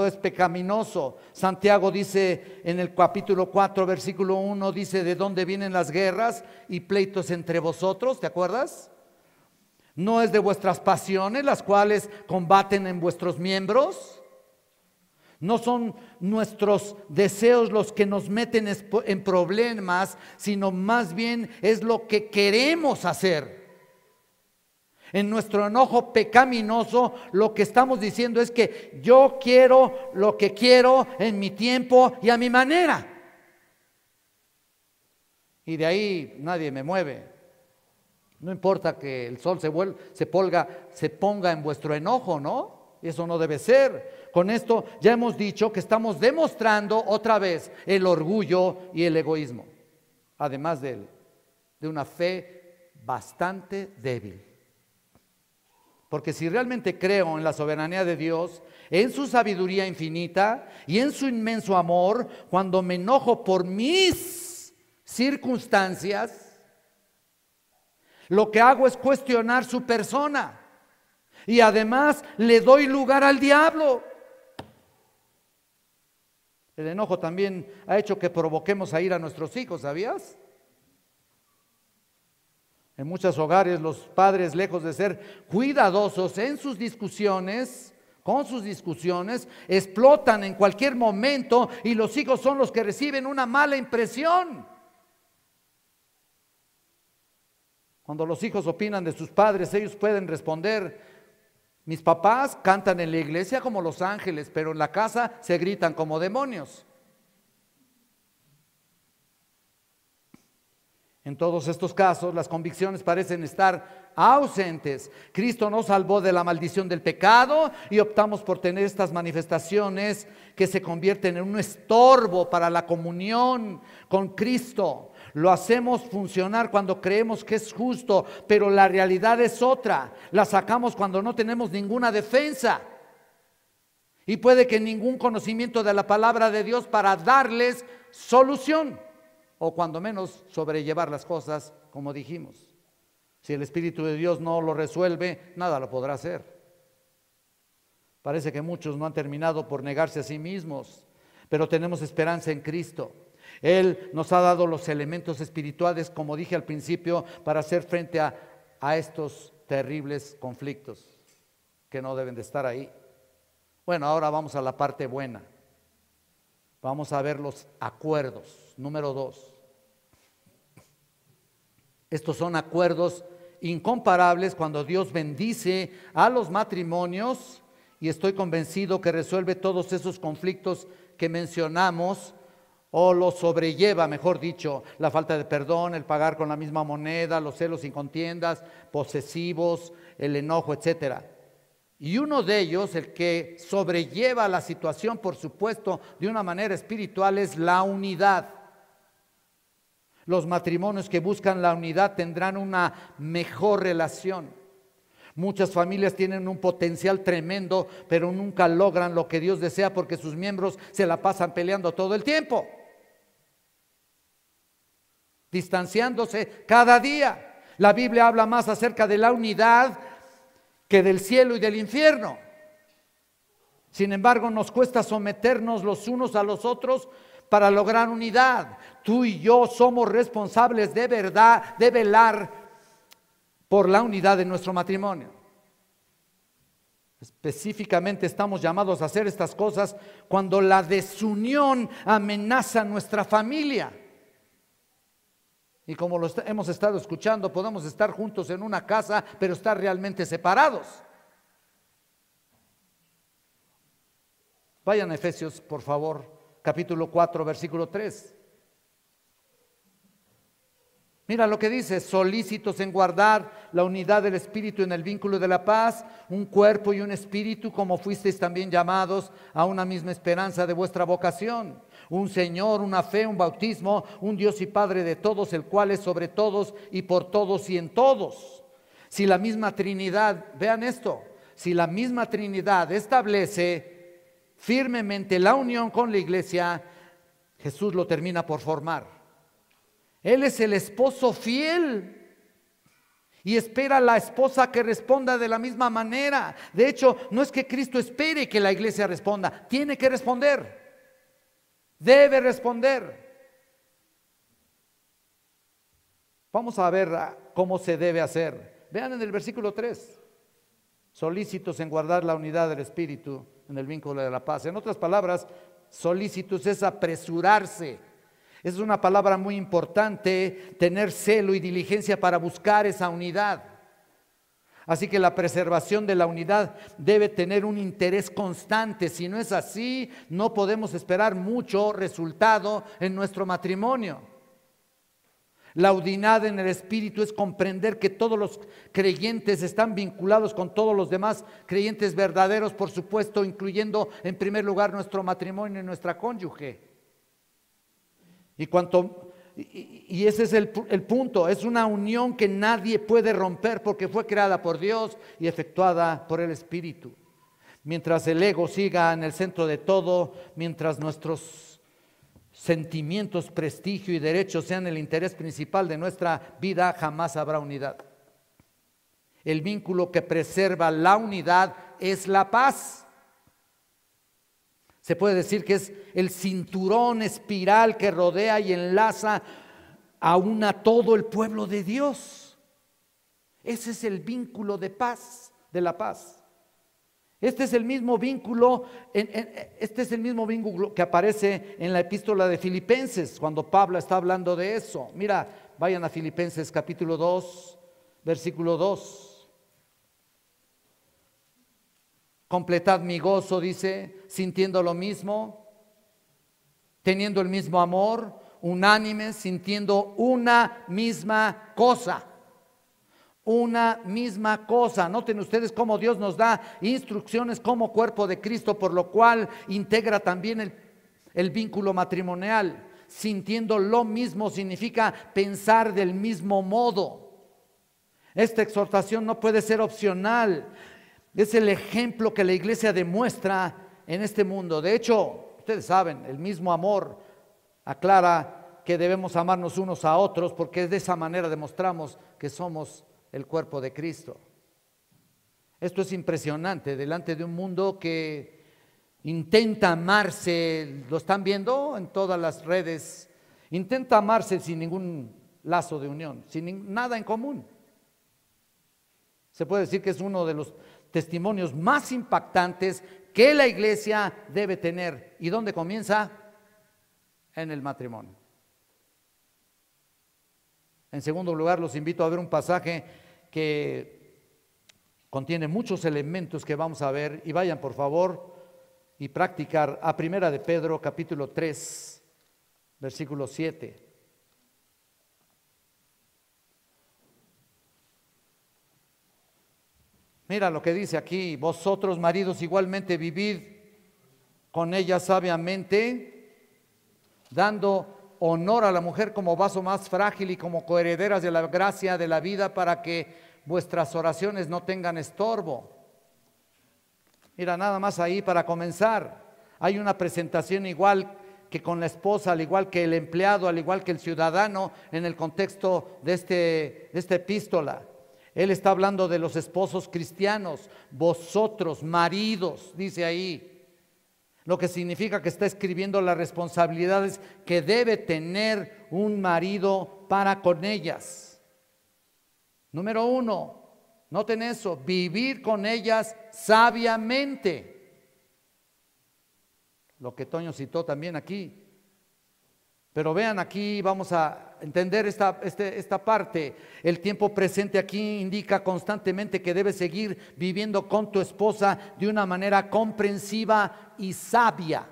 Speaker 1: es pecaminoso. Santiago dice en el capítulo 4, versículo 1, dice: ¿de dónde vienen las guerras y pleitos entre vosotros? ¿Te acuerdas? ¿No es de vuestras pasiones las cuales combaten en vuestros miembros? No son nuestros deseos los que nos meten en problemas, sino más bien es lo que queremos hacer. En nuestro enojo pecaminoso, lo que estamos diciendo es que yo quiero lo que quiero en mi tiempo y a mi manera. Y de ahí nadie me mueve. No importa que el sol se ponga en vuestro enojo, ¿no? Eso no debe ser. Con esto ya hemos dicho que estamos demostrando otra vez el orgullo y el egoísmo, además de una fe bastante débil. Porque si realmente creo en la soberanía de Dios, en su sabiduría infinita y en su inmenso amor, cuando me enojo por mis circunstancias, lo que hago es cuestionar su persona. Y además le doy lugar al diablo. El enojo también ha hecho que provoquemos a ir a nuestros hijos, ¿sabías? En muchos hogares los padres, lejos de ser cuidadosos en sus discusiones, explotan en cualquier momento y los hijos son los que reciben una mala impresión. Cuando los hijos opinan de sus padres, ellos pueden responder: mis papás cantan en la iglesia como los ángeles, pero en la casa se gritan como demonios. En todos estos casos, las convicciones parecen estar ausentes. Cristo nos salvó de la maldición del pecado y optamos por tener estas manifestaciones que se convierten en un estorbo para la comunión con Cristo. Lo hacemos funcionar cuando creemos que es justo, pero la realidad es otra. La sacamos cuando no tenemos ninguna defensa. Y puede que ningún conocimiento de la palabra de Dios para darles solución, o cuando menos sobrellevar las cosas como dijimos. Si el Espíritu de Dios no lo resuelve, nada lo podrá hacer. Parece que muchos no han terminado por negarse a sí mismos, pero tenemos esperanza en Cristo. Él nos ha dado los elementos espirituales, como dije al principio, para hacer frente a estos terribles conflictos que no deben de estar ahí. Bueno, ahora vamos a la parte buena. Vamos a ver los acuerdos. Número 2. Estos son acuerdos incomparables cuando Dios bendice a los matrimonios, y estoy convencido que resuelve todos esos conflictos que mencionamos, o los sobrelleva, mejor dicho: la falta de perdón, el pagar con la misma moneda, los celos y contiendas, posesivos, el enojo, etcétera. Y uno de ellos, el que sobrelleva la situación, por supuesto, de una manera espiritual, es la unidad. Los matrimonios que buscan la unidad tendrán una mejor relación. Muchas familias tienen un potencial tremendo, pero nunca logran lo que Dios desea porque sus miembros se la pasan peleando todo el tiempo, distanciándose cada día. La Biblia habla más acerca de la unidad que del cielo y del infierno. Sin embargo, nos cuesta someternos los unos a los otros para lograr unidad. Tú y yo somos responsables de verdad de velar por la unidad de nuestro matrimonio. Específicamente estamos llamados a hacer estas cosas cuando la desunión amenaza nuestra familia. Y como lo hemos estado escuchando, podemos estar juntos en una casa, pero estar realmente separados. Vayan a Efesios, por favor, capítulo 4, versículo 3. Mira lo que dice: solícitos en guardar la unidad del Espíritu en el vínculo de la paz, un cuerpo y un espíritu, como fuisteis también llamados a una misma esperanza de vuestra vocación. Un Señor, una fe, un bautismo, un Dios y Padre de todos, el cual es sobre todos y por todos y en todos. Si la misma Trinidad, vean esto, si la misma Trinidad establece firmemente la unión con la iglesia, Jesús lo termina por formar. Él es el esposo fiel y espera a la esposa que responda de la misma manera. De hecho, no es que Cristo espere que la iglesia responda, tiene que responder, debe responder. Vamos a ver cómo se debe hacer. Vean en el versículo 3: solícitos en guardar la unidad del Espíritu en el vínculo de la paz. En otras palabras, solícitos es apresurarse. Es una palabra muy importante, tener celo y diligencia para buscar esa unidad. Así que la preservación de la unidad debe tener un interés constante. Si no es así, no podemos esperar mucho resultado en nuestro matrimonio. La unidad en el Espíritu es comprender que todos los creyentes están vinculados con todos los demás creyentes verdaderos, por supuesto, incluyendo en primer lugar nuestro matrimonio y nuestra cónyuge. Y ese es el punto. Es una unión que nadie puede romper porque fue creada por Dios y efectuada por el Espíritu. Mientras el ego siga en el centro de todo, mientras nuestros sentimientos, prestigio y derechos sean el interés principal de nuestra vida, jamás habrá unidad. El vínculo que preserva la unidad es la paz. Se puede decir que es el cinturón espiral que rodea y enlaza aún a todo el pueblo de Dios. Ese es el vínculo de paz, de la paz. Este es el mismo vínculo, que aparece en la epístola de Filipenses, cuando Pablo está hablando de eso. Mira, vayan a Filipenses capítulo 2, Versículo 2. Completad mi gozo, dice, sintiendo lo mismo, teniendo el mismo amor, unánimes, sintiendo una misma cosa. Una misma cosa. Noten ustedes cómo Dios nos da instrucciones como cuerpo de Cristo, por lo cual integra también el vínculo matrimonial. Sintiendo lo mismo significa pensar del mismo modo. Esta exhortación no puede ser opcional. Es el ejemplo que la iglesia demuestra en este mundo. De hecho, ustedes saben, el mismo amor aclara que debemos amarnos unos a otros, porque de esa manera demostramos que somos el cuerpo de Cristo. Esto es impresionante delante de un mundo que intenta amarse, lo están viendo en todas las redes, intenta amarse sin ningún lazo de unión, sin nada en común. Se puede decir que es uno de los testimonios más impactantes que la iglesia debe tener. ¿Y dónde comienza? En el matrimonio. En segundo lugar, los invito a ver un pasaje que contiene muchos elementos que vamos a ver, y vayan por favor y practicar a Primera de Pedro capítulo 3, versículo 7. Mira lo que dice aquí: vosotros maridos igualmente vivid con ella sabiamente, dando honor a la mujer como vaso más frágil y como coherederas de la gracia de la vida, para que vuestras oraciones no tengan estorbo. Mira, nada más ahí para comenzar. Hay una presentación igual que con la esposa, al igual que el empleado, al igual que el ciudadano, en el contexto de esta epístola. Él está hablando de los esposos cristianos. Vosotros, maridos, dice ahí. Lo que significa que está escribiendo las responsabilidades que debe tener un marido para con ellas. Número 1, noten eso: vivir con ellas sabiamente. Lo que Toño citó también aquí. Pero vean aquí, vamos a entender esta parte. El tiempo presente aquí indica constantemente que debes seguir viviendo con tu esposa de una manera comprensiva y sabia.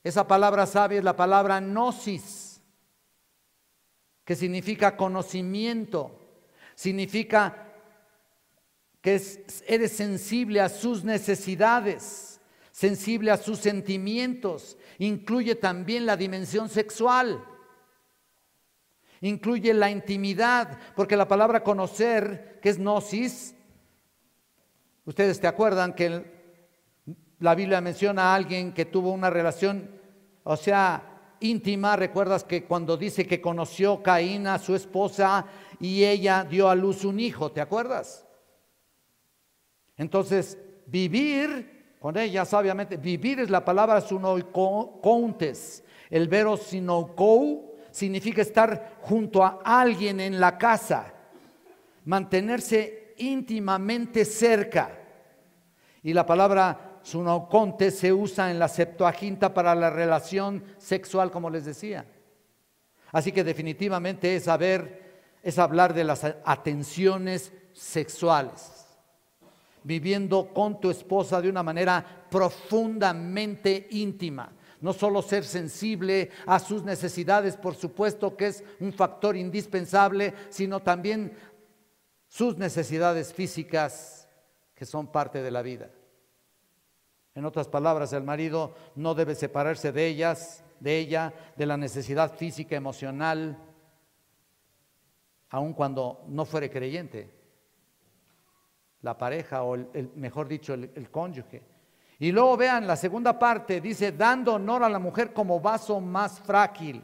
Speaker 1: Esa palabra sabia es la palabra gnosis, que significa conocimiento. Significa que eres sensible a sus necesidades, sensible a sus sentimientos. Incluye también la dimensión sexual, incluye la intimidad, porque la palabra conocer, que es gnosis, ustedes te acuerdan que la Biblia menciona a alguien que tuvo una relación, o sea, íntima. Recuerdas que cuando dice que conoció Caín a su esposa y ella dio a luz un hijo, ¿te acuerdas? Entonces, vivir con ella sabiamente. Vivir es la palabra sunoikountes. El verbo sinokou significa estar junto a alguien en la casa, mantenerse íntimamente cerca. Y la palabra sunokontes se usa en la Septuaginta para la relación sexual, como les decía. Así que definitivamente es hablar de las atenciones sexuales. Viviendo con tu esposa de una manera profundamente íntima. No solo ser sensible a sus necesidades, por supuesto que es un factor indispensable, sino también sus necesidades físicas, que son parte de la vida. En otras palabras, el marido no debe separarse de ella, de la necesidad física, emocional, aun cuando no fuere creyente. La pareja, o mejor dicho, el cónyuge. Y luego vean la segunda parte, dice: dando honor a la mujer como vaso más frágil.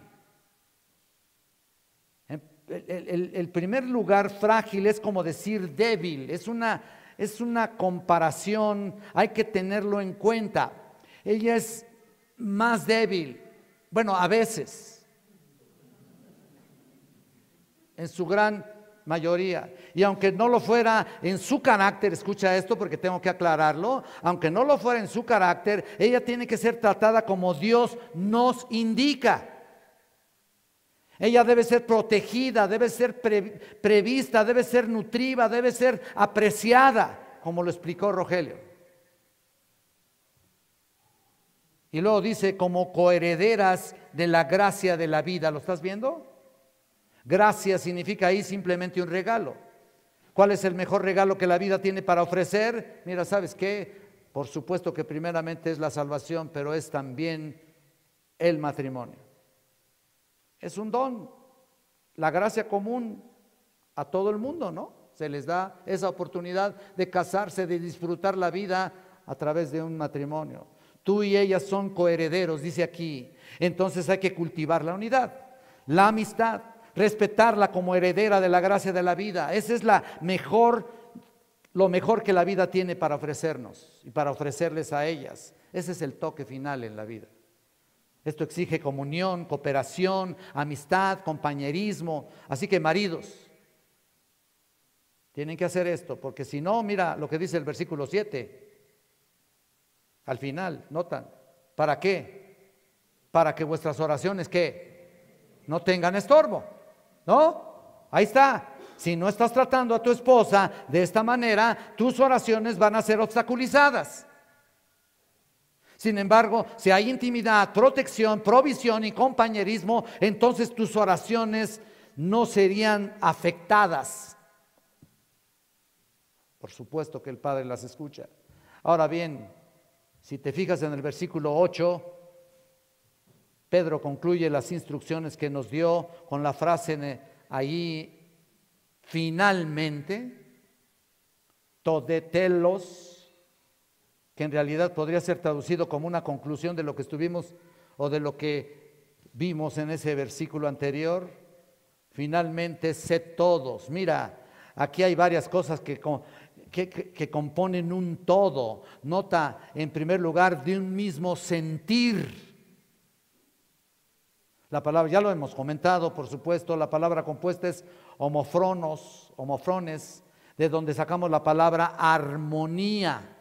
Speaker 1: El primer lugar, frágil, es como decir débil, es una comparación, hay que tenerlo en cuenta. Ella es más débil, bueno, a veces, en su gran mayoría. Y aunque no lo fuera en su carácter, escucha esto porque tengo que aclararlo, aunque no lo fuera en su carácter, ella tiene que ser tratada como Dios nos indica. Ella debe ser protegida, debe ser prevista, debe ser nutriva, debe ser apreciada, como lo explicó Rogelio. Y luego dice, como coherederas de la gracia de la vida. ¿Lo estás viendo? Gracia significa ahí simplemente un regalo. ¿Cuál es el mejor regalo que la vida tiene para ofrecer? Mira, ¿sabes qué? Por supuesto que primeramente es la salvación, pero es también el matrimonio. Es un don, la gracia común a todo el mundo, ¿no? Se les da esa oportunidad de casarse, de disfrutar la vida a través de un matrimonio. Tú y ella son coherederos, dice aquí. Entonces hay que cultivar la unidad, la amistad, respetarla como heredera de la gracia de la vida. Esa es lo mejor que la vida tiene para ofrecernos y para ofrecerles a ellas. Ese es el toque final en la vida. Esto exige comunión, cooperación, amistad, compañerismo. Así que maridos, tienen que hacer esto, porque si no, mira lo que dice el versículo 7. Al final, notan, ¿para qué? Para que vuestras oraciones, ¿qué? No tengan estorbo, ¿no? Ahí está. Si no estás tratando a tu esposa de esta manera, tus oraciones van a ser obstaculizadas. Sin embargo, si hay intimidad, protección, provisión y compañerismo, entonces tus oraciones no serían afectadas. Por supuesto que el Padre las escucha. Ahora bien, si te fijas en el versículo 8, Pedro concluye las instrucciones que nos dio con la frase ahí, finalmente, todetelos, que en realidad podría ser traducido como una conclusión de lo que estuvimos o de lo que vimos en ese versículo anterior. Finalmente, sed todos. Mira, aquí hay varias cosas que componen un todo. Nota, en primer lugar, de un mismo sentir. La palabra, ya lo hemos comentado, por supuesto, la palabra compuesta es homofrones, de donde sacamos la palabra armonía.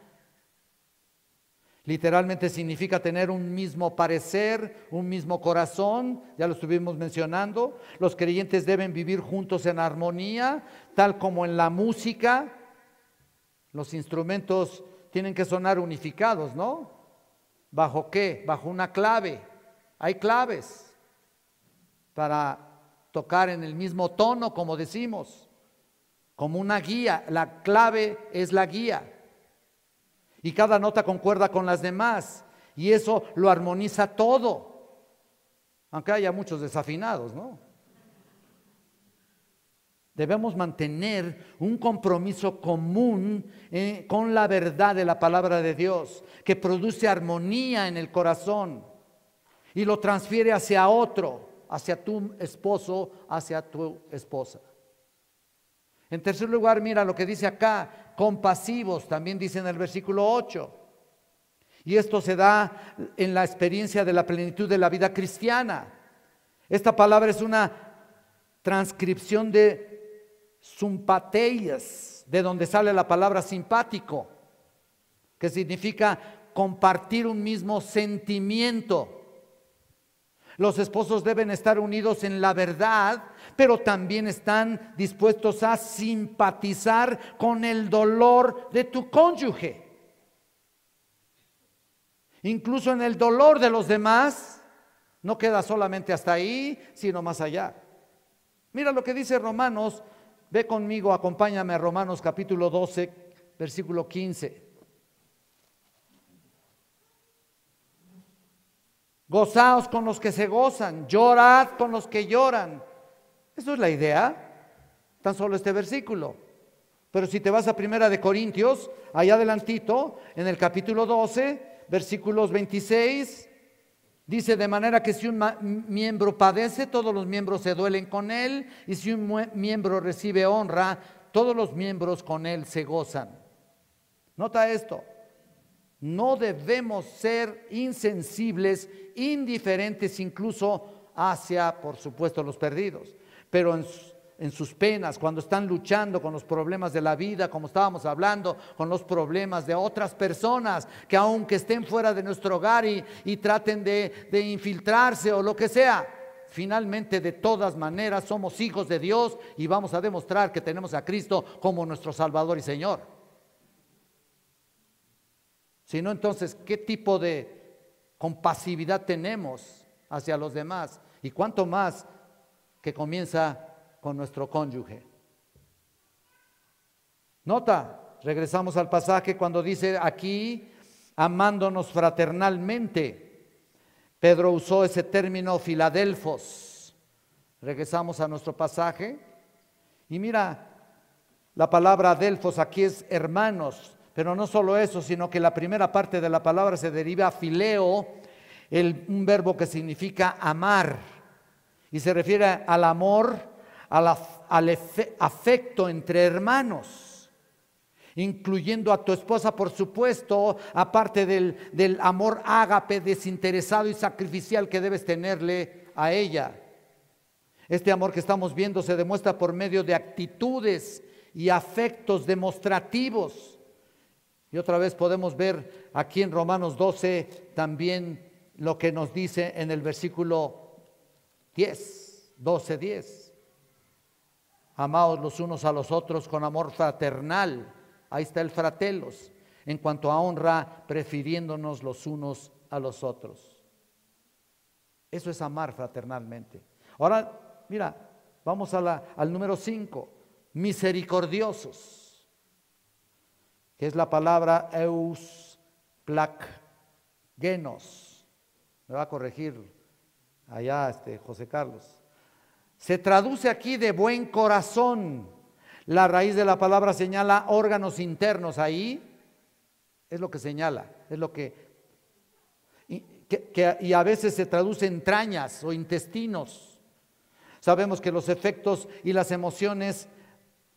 Speaker 1: Literalmente significa tener un mismo parecer, un mismo corazón, ya lo estuvimos mencionando. Los creyentes deben vivir juntos en armonía, tal como en la música. Los instrumentos tienen que sonar unificados, ¿no? ¿Bajo qué? Bajo una clave. Hay claves para tocar en el mismo tono, como decimos, como una guía. La clave es la guía. Y cada nota concuerda con las demás. Y eso lo armoniza todo. Aunque haya muchos desafinados, ¿no? Debemos mantener un compromiso común con la verdad de la palabra de Dios, que produce armonía en el corazón y lo transfiere hacia otro, hacia tu esposo, hacia tu esposa. En tercer lugar, mira lo que dice acá, compasivos, también dice en el versículo 8. Y esto se da en la experiencia de la plenitud de la vida cristiana. Esta palabra es una transcripción de sympathias, de donde sale la palabra simpático, que significa compartir un mismo sentimiento. Los esposos deben estar unidos en la verdad, pero también están dispuestos a simpatizar con el dolor de tu cónyuge. Incluso en el dolor de los demás, no queda solamente hasta ahí, sino más allá. Mira lo que dice Romanos, ve conmigo, acompáñame a Romanos capítulo 12, versículo 15. Gozaos con los que se gozan, llorad con los que lloran. Eso es la idea, tan solo este versículo. Pero si te vas a Primera de Corintios, allá adelantito, en el capítulo 12, versículos 26, dice: de manera que si un miembro padece, todos los miembros se duelen con él, y si un miembro recibe honra, todos los miembros con él se gozan. Nota esto. No debemos ser insensibles, indiferentes incluso hacia, por supuesto, los perdidos. Pero en sus penas, cuando están luchando con los problemas de la vida, como estábamos hablando, con los problemas de otras personas que aunque estén fuera de nuestro hogar y traten de infiltrarse o lo que sea, finalmente de todas maneras somos hijos de Dios y vamos a demostrar que tenemos a Cristo como nuestro Salvador y Señor. Si no, entonces, ¿qué tipo de compasividad tenemos hacia los demás? Y cuánto más que comienza con nuestro cónyuge. Nota, regresamos al pasaje cuando dice aquí, amándonos fraternalmente. Pedro usó ese término Filadelfos. Regresamos a nuestro pasaje. Y mira, la palabra adelfos aquí es hermanos. Pero no solo eso, sino que la primera parte de la palabra se deriva a fileo, un verbo que significa amar. Y se refiere al amor, al afecto entre hermanos, incluyendo a tu esposa, por supuesto, aparte del amor ágape, desinteresado y sacrificial que debes tenerle a ella. Este amor que estamos viendo se demuestra por medio de actitudes y afectos demostrativos. Y otra vez podemos ver aquí en Romanos 12 también lo que nos dice en el versículo 12:10. Amaos los unos a los otros con amor fraternal. Ahí está el fratelos. En cuanto a honra, prefiriéndonos los unos a los otros. Eso es amar fraternalmente. Ahora, mira, vamos al número 5. Misericordiosos. Que es la palabra eusplaggenos. Me va a corregir allá José Carlos. Se traduce aquí de buen corazón. La raíz de la palabra señala órganos internos. Ahí es lo que señala, es lo que y a veces se traduce entrañas o intestinos. Sabemos que los efectos y las emociones,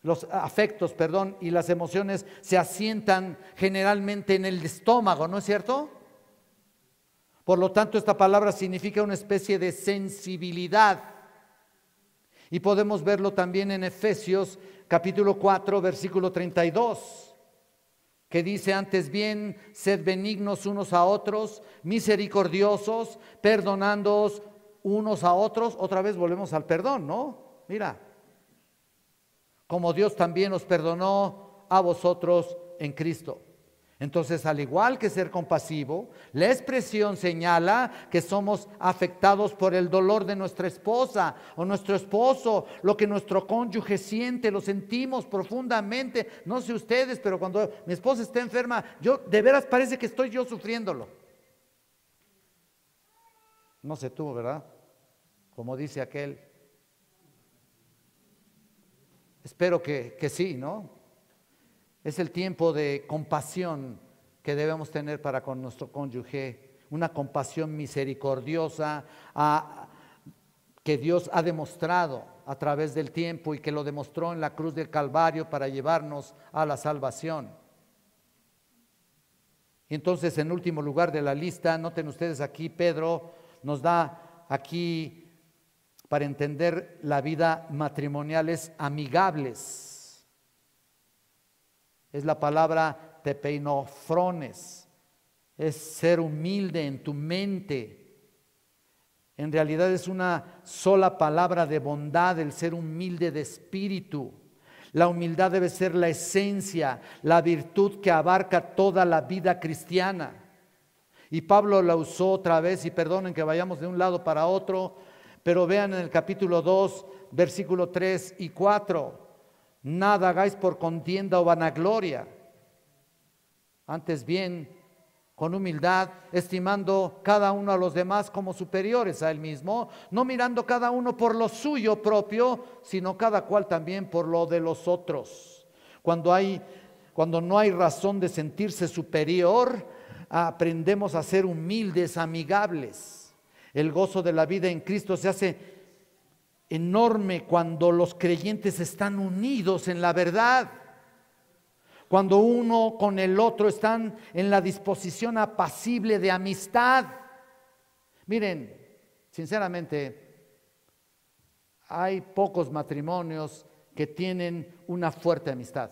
Speaker 1: los afectos, perdón, y las emociones se asientan generalmente en el estómago, ¿no es cierto? Por lo tanto, esta palabra significa una especie de sensibilidad. Y podemos verlo también en Efesios capítulo 4, versículo 32, que dice: antes bien, sed benignos unos a otros, misericordiosos, perdonándoos unos a otros. Otra vez volvemos al perdón, ¿no? Mira, como Dios también os perdonó a vosotros en Cristo. Entonces, al igual que ser compasivo, la expresión señala que somos afectados por el dolor de nuestra esposa o nuestro esposo, lo que nuestro cónyuge siente, lo sentimos profundamente. No sé ustedes, pero cuando mi esposa está enferma, yo de veras parece que estoy yo sufriéndolo. No sé tú, ¿verdad? Como dice aquel. Espero que sí, ¿no? Es el tiempo de compasión que debemos tener para con nuestro cónyuge, una compasión misericordiosa que Dios ha demostrado a través del tiempo y que lo demostró en la cruz del Calvario para llevarnos a la salvación. Y entonces, en último lugar de la lista, noten ustedes aquí, Pedro nos da aquí, para entender la vida matrimonial, es amigables. Es la palabra tepeinofrones, es ser humilde en tu mente. En realidad es una sola palabra de bondad, el ser humilde de espíritu. La humildad debe ser la esencia, la virtud que abarca toda la vida cristiana. Y Pablo la usó otra vez, y perdonen que vayamos de un lado para otro, pero vean en el capítulo 2, versículo 3 y 4. Nada hagáis por contienda o vanagloria, antes bien con humildad, estimando cada uno a los demás como superiores a él mismo, no mirando cada uno por lo suyo propio, sino cada cual también por lo de los otros. Cuando no hay razón de sentirse superior, aprendemos a ser humildes, amigables. El gozo de la vida en Cristo se hace enorme cuando los creyentes están unidos en la verdad, cuando uno con el otro están en la disposición apacible de amistad. Miren, sinceramente, hay pocos matrimonios que tienen una fuerte amistad.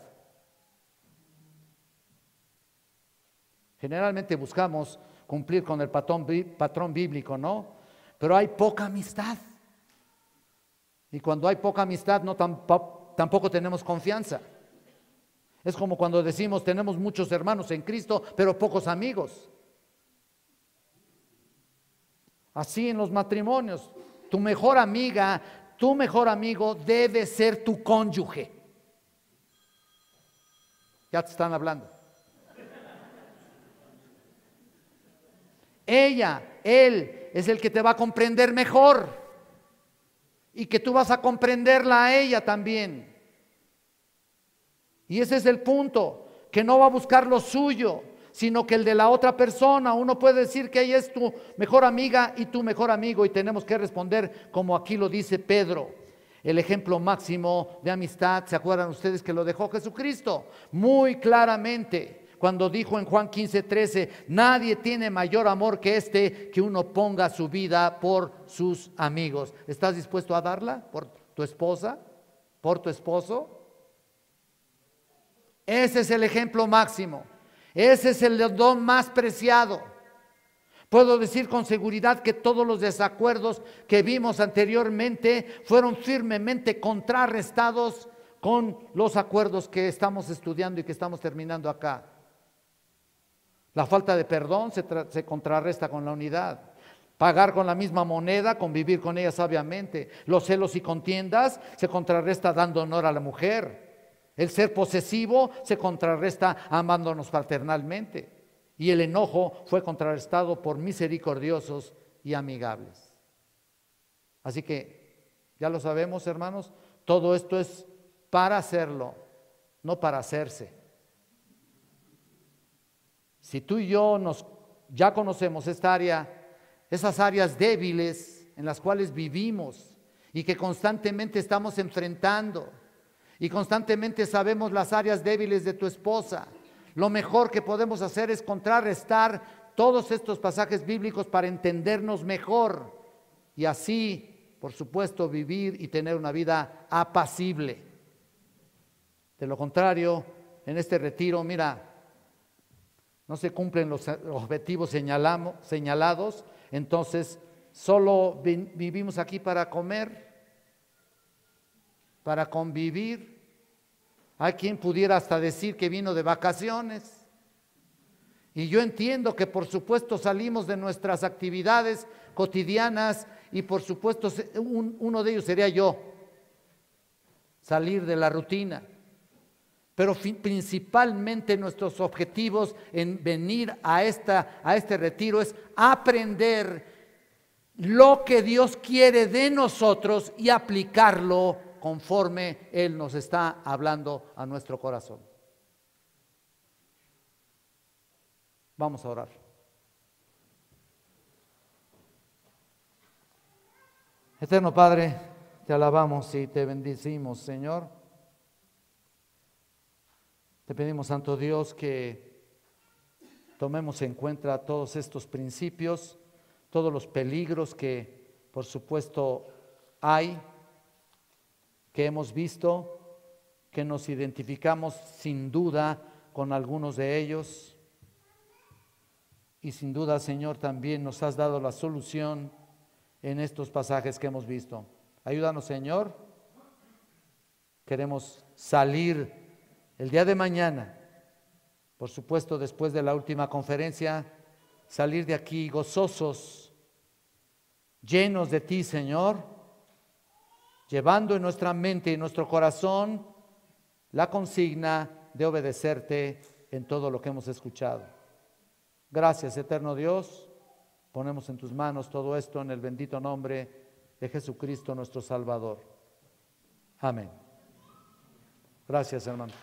Speaker 1: Generalmente buscamos cumplir con el patrón bíblico, ¿no? Pero hay poca amistad. Y cuando hay poca amistad, tampoco tenemos confianza. Es como cuando decimos, tenemos muchos hermanos en Cristo, pero pocos amigos. Así en los matrimonios, tu mejor amiga, tu mejor amigo debe ser tu cónyuge. Ya te están hablando. Ella, él es el que te va a comprender mejor y que tú vas a comprenderla a ella también. Y ese es el punto, que no va a buscar lo suyo, sino que el de la otra persona. Uno puede decir que ella es tu mejor amiga y tu mejor amigo, y tenemos que responder como aquí lo dice Pedro. El ejemplo máximo de amistad, ¿se acuerdan ustedes que lo dejó Jesucristo? Muy claramente, cuando dijo en Juan 15:13, nadie tiene mayor amor que este, que uno ponga su vida por sus amigos. ¿Estás dispuesto a darla por tu esposa, por tu esposo? Ese es el ejemplo máximo. Ese es el don más preciado. Puedo decir con seguridad que todos los desacuerdos que vimos anteriormente fueron firmemente contrarrestados con los acuerdos que estamos estudiando y que estamos terminando acá. La falta de perdón se contrarresta con la unidad. Pagar con la misma moneda, convivir con ella sabiamente. Los celos y contiendas se contrarresta dando honor a la mujer. El ser posesivo se contrarresta amándonos fraternalmente. Y el enojo fue contrarrestado por misericordiosos y amigables. Así que, ya lo sabemos, hermanos, todo esto es para hacerlo, no para hacerse. Si tú y yo ya conocemos esta área, esas áreas débiles en las cuales vivimos y que constantemente estamos enfrentando, y constantemente sabemos las áreas débiles de tu esposa, lo mejor que podemos hacer es contrarrestar todos estos pasajes bíblicos para entendernos mejor y así, por supuesto, vivir y tener una vida apacible. De lo contrario, en este retiro, mira, no se cumplen los objetivos señalados, entonces solo vivimos aquí para comer, para convivir. Hay quien pudiera hasta decir que vino de vacaciones. Y yo entiendo que por supuesto salimos de nuestras actividades cotidianas y por supuesto uno de ellos sería yo, salir de la rutina. Pero principalmente nuestros objetivos en venir a este retiro es aprender lo que Dios quiere de nosotros y aplicarlo conforme Él nos está hablando a nuestro corazón. Vamos a orar. Eterno Padre, te alabamos y te bendecimos, Señor. Te pedimos, Santo Dios, que tomemos en cuenta todos estos principios, todos los peligros que, por supuesto, hay, que hemos visto, que nos identificamos sin duda con algunos de ellos. Y sin duda, Señor, también nos has dado la solución en estos pasajes que hemos visto. Ayúdanos, Señor. Queremos salir el día de mañana, por supuesto, después de la última conferencia, salir de aquí gozosos, llenos de ti, Señor, llevando en nuestra mente y en nuestro corazón la consigna de obedecerte en todo lo que hemos escuchado. Gracias, eterno Dios. Ponemos en tus manos todo esto en el bendito nombre de Jesucristo, nuestro Salvador. Amén. Gracias, hermano.